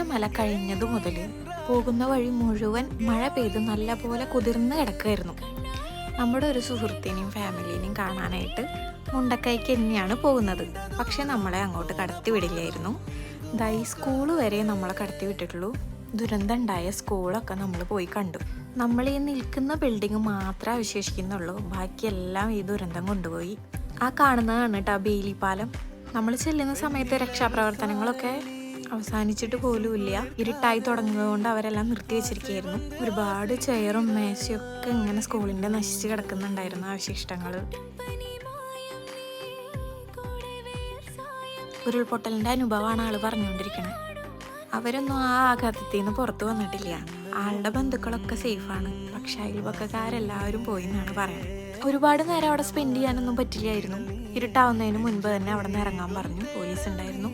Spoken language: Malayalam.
ചൂരൽമല കഴിഞ്ഞതു മുതൽ പോകുന്ന വഴി മുഴുവൻ മഴ പെയ്ത് നല്ലപോലെ കുതിർന്ന് കിടക്കുമായിരുന്നു. നമ്മുടെ ഒരു സുഹൃത്തിനെയും ഫാമിലിനെയും കാണാനായിട്ട് മുണ്ടക്കൈക്ക് തന്നെയാണ് പോകുന്നത്. പക്ഷെ നമ്മളെ അങ്ങോട്ട് കടത്തി വിടില്ലായിരുന്നു. ഈ സ്കൂൾ വരെ നമ്മളെ കടത്തി വിട്ടിട്ടുള്ളൂ. ദുരന്തം ഉണ്ടായ സ്കൂളൊക്കെ നമ്മൾ പോയി കണ്ടു. നമ്മൾ ഈ നിൽക്കുന്ന ബിൽഡിങ് മാത്രമേ അവശേഷിക്കുന്നുള്ളൂ. ബാക്കിയെല്ലാം ഈ ദുരന്തം കൊണ്ടുപോയി. ആ കാണുന്നതാണ് കേട്ടോ ബെയിലി പാലം. നമ്മൾ ചെല്ലുന്ന സമയത്ത് രക്ഷാപ്രവർത്തനങ്ങളൊക്കെ അവസാനിച്ചിട്ട് പോലുമില്ല. ഇരുട്ടായി തുടങ്ങുന്നത് കൊണ്ട് അവരെല്ലാം നിർത്തി വെച്ചിരിക്കുകയായിരുന്നു. ഒരുപാട് ചെയറും മേശയും ഒക്കെ ഇങ്ങനെ സ്കൂളിൻ്റെ നശിച്ച് കിടക്കുന്നുണ്ടായിരുന്നു അവശിഷ്ടങ്ങൾ. ഉരുൾപൊട്ടലിൻ്റെ അനുഭവമാണ് ആൾ പറഞ്ഞുകൊണ്ടിരിക്കുന്നത്. അവരൊന്നും ആ ആഘാതത്തിൽ നിന്ന് പുറത്തു വന്നിട്ടില്ല. ആളുടെ ബന്ധുക്കളൊക്കെ സേഫാണ്. പക്ഷെ അയൽവക്കക്കാരെല്ലാവരും പോയി എന്നാണ് പറയുന്നത്. ഒരുപാട് നേരം അവിടെ സ്പെൻഡ് ചെയ്യാനൊന്നും പറ്റില്ലായിരുന്നു. ഇരുട്ടാവുന്നതിന് മുൻപ് തന്നെ അവിടെ നിന്ന് ഇറങ്ങാൻ പറഞ്ഞു. പോലീസ് ഉണ്ടായിരുന്നു.